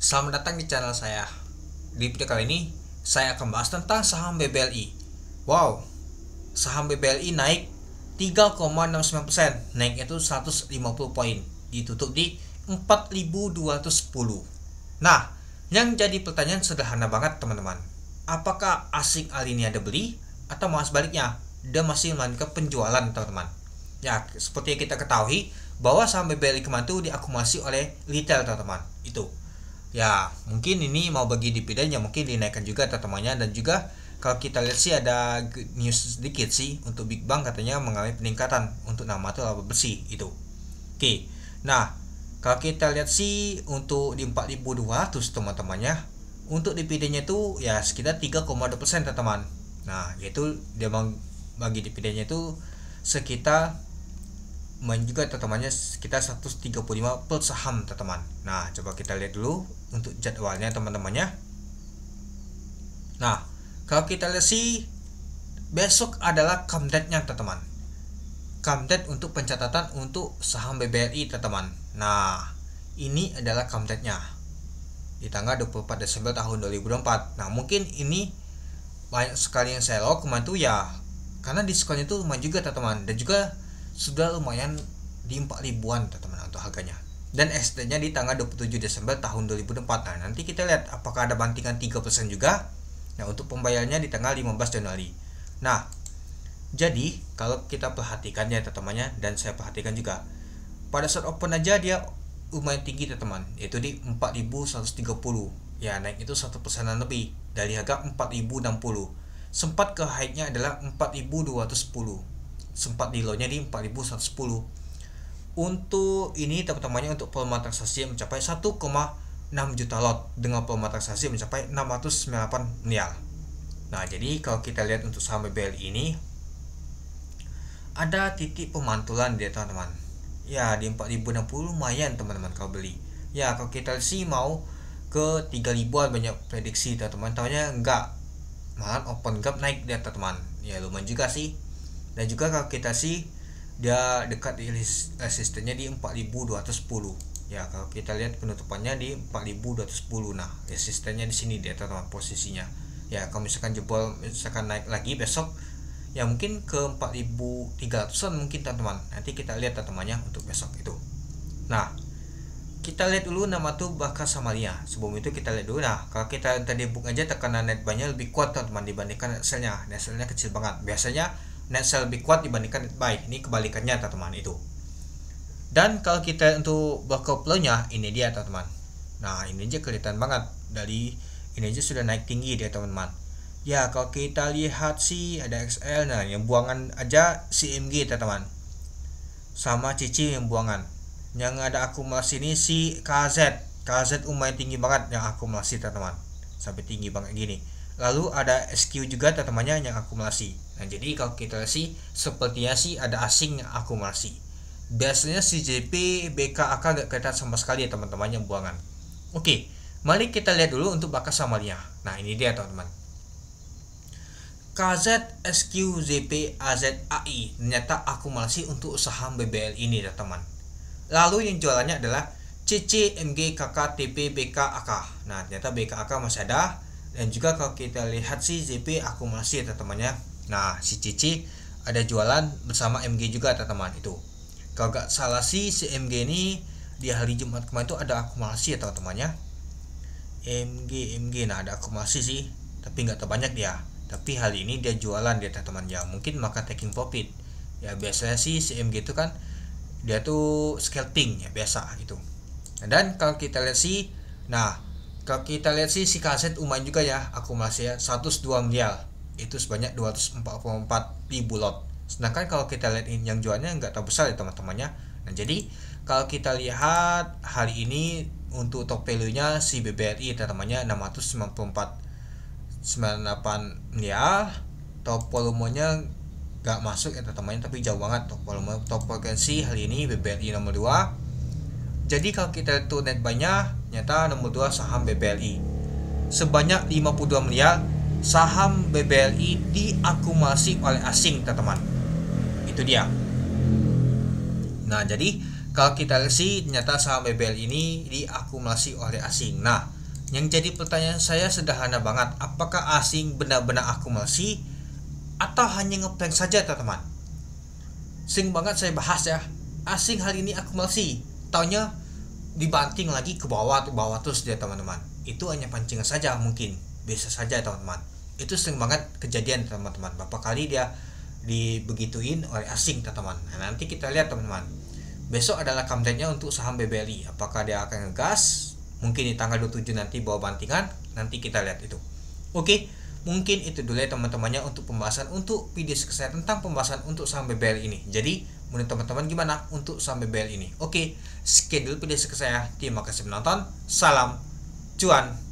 Selamat datang di channel saya. Di video kali ini saya akan bahas tentang saham BBLI. Wow, saham BBLI naik 3,69%, naiknya itu 150 poin, ditutup di 4.210. Nah, yang jadi pertanyaan sederhana banget teman-teman. Apakah asing kali ini ada beli atau malah sebaliknya dia masih melanjutkan penjualan teman-teman? Ya, seperti yang kita ketahui bahwa saham BBLI kemarin itu diakumulasi oleh retail teman-teman. Itu. Ya, mungkin ini mau bagi dividen ya mungkin dinaikkan juga teman-temannya, dan juga kalau kita lihat sih ada news sedikit sih untuk Big Bang katanya mengalami peningkatan untuk nama itu laba bersih itu. Oke. Nah, kalau kita lihat sih untuk di 4.200 teman-temannya, untuk dividennya itu ya sekitar 3,2% teman-teman. Nah, yaitu dia bagi dividennya itu sekitar juga teman-temannya sekitar 135 per saham teman-teman. Nah, coba kita lihat dulu untuk jadwalnya teman-temannya. Nah, kalau kita lihat sih besok adalah come date-nya teman-teman. Come date untuk pencatatan untuk saham BBLI teman-teman. Nah, ini adalah come date-nya di tanggal 24 Desember tahun 2024. Nah, mungkin ini banyak sekali yang saya lakukan kemarin tuh ya karena diskonnya itu lumayan juga teman-teman, dan juga sudah lumayan di 4 ribuan teman-teman untuk harganya, dan ST-nya di tanggal 27 Desember tahun 2024. Nah, nanti kita lihat apakah ada bantingan 3% juga. Nah, untuk pembayarannya di tanggal 15 Januari. Nah, jadi kalau kita perhatikan ya teman-temannya, dan saya perhatikan juga pada saat open aja dia lumayan tinggi teman-teman, yaitu di 4.130. Ya, naik itu 1% lebih dari harga 4.060. Sempat ke high-nya adalah 4.210. Sempat di low-nya di 4.110. Untuk ini teman-temannya untuk volume transaksi yang mencapai 1,6 juta lot dengan volume transaksi mencapai 698 miliar. Nah, jadi kalau kita lihat untuk saham BBLI ini ada titik pemantulan dia teman-teman. Ya, di 4.060 lumayan teman-teman kalau beli. Ya, kalau kita sih mau ke 3.000-an banyak prediksi teman-teman. Tahunya enggak. Malah open gap naik dia teman-teman. Ya, lumayan juga sih. Dan juga kalau kita sih dia dekat di resistennya di 4.210. Ya, kalau kita lihat penutupannya di 4.210. Nah, resistennya di sini dia teman-teman posisinya. Ya, kalau misalkan jebol misalkan naik lagi besok ya mungkin ke 4.300-an mungkin teman-teman. Nanti kita lihat teman-temannya untuk besok itu. Nah, kita lihat dulu nama tuh Bakas Samaria. Sebelum itu kita lihat dulu. Nah, kalau kita tadi book aja tekanan net buy-nya lebih kuat teman-teman dibandingkan net sell-nya. Net sell-nya kecil banget. Biasanya net sell lebih kuat dibandingkan net buy. Ini kebalikannya teman-teman itu. Dan kalau kita untuk block flow-nya ini dia teman-teman. Nah, ini aja kelihatan banget dari ini aja sudah naik tinggi dia teman-teman. Ya, kalau kita lihat sih ada XL. Nah, yang buangan aja CMG teman-teman. Sama Cici yang buangan. Yang ada akumulasi ini si KZ lumayan tinggi banget yang akumulasi teman-teman, sampai tinggi banget gini. Lalu ada SQ juga teman-temannya yang akumulasi. Nah, jadi kalau kita sih sepertinya sih ada asing yang akumulasi. Biasanya si JP BKAK gak kelihatan sama sekali ya teman-teman yang buangan. Oke, mari kita lihat dulu untuk Bakas Samaria. Nah, ini dia teman-teman. KZ, SQ, ZP, AZ, AI ternyata akumulasi untuk saham BBL ini teman-teman. Lalu yang jualannya adalah CC, MG, KK, TP, BK, AK. Nah, ternyata BKAK masih ada. Dan juga kalau kita lihat sih ZP akumulasi teman-temannya. Nah, si CC ada jualan bersama MG juga teman-teman itu. Kalau gak salah sih si MG ini di hari Jumat kemarin itu ada akumulasi ya teman-temannya. MG nah ada akumulasi sih, tapi gak terbanyak dia. Tapi hari ini dia jualan dia teman-teman ya. Mungkin maka taking profit. Ya biasanya sih si MG itu kan dia tuh scalping ya biasa itu. Dan kalau kita lihat sih, nah kalau kita lihat sih si kaset lumayan juga ya akumulasi ya 102 miliar, itu sebanyak 244 ribu lot. Sedangkan kalau kita lihat ini yang jualnya nggak terlalu besar ya teman-temannya. Nah, jadi kalau kita lihat hari ini untuk top value nya si BBRI teman-temannya 694,98 miliar. Top volumenya gak masuk ya teman-teman, tapi jauh banget top volume. Top frekuensi hari ini BBLI nomor 2. Jadi kalau kita lihat net buy-nya nyata nomor 2 saham BBLI sebanyak 52 miliar. Saham BBLI diakumulasi oleh asing teman-teman, itu dia. Nah, jadi kalau kita lihat sih ternyata saham BBLI ini diakumulasi oleh asing. Nah, Yang jadi pertanyaan saya sederhana banget, apakah asing benar-benar akumulasi atau hanya ngeprank saja teman-teman? Sering banget saya bahas ya, asing hari ini akumulasi, taunya dibanting lagi ke bawah terus dia teman-teman. Itu hanya pancingan saja mungkin, bisa saja teman-teman. Itu sering banget kejadian teman-teman. Berapa kali dia dibegituin oleh asing teman-teman. Nah, nanti kita lihat teman-teman. Besok adalah comebacknya untuk saham BBRI. Apakah dia akan ngegas? Mungkin di tanggal 27 nanti bawa bantingan. Nanti kita lihat itu. Oke, mungkin itu dulu ya teman-temannya untuk pembahasan untuk video saya tentang pembahasan untuk saham BBRI ini. Jadi menurut teman-teman gimana untuk saham BBRI ini? Oke, sekian dulu video saya. Terima kasih menonton. Salam cuan.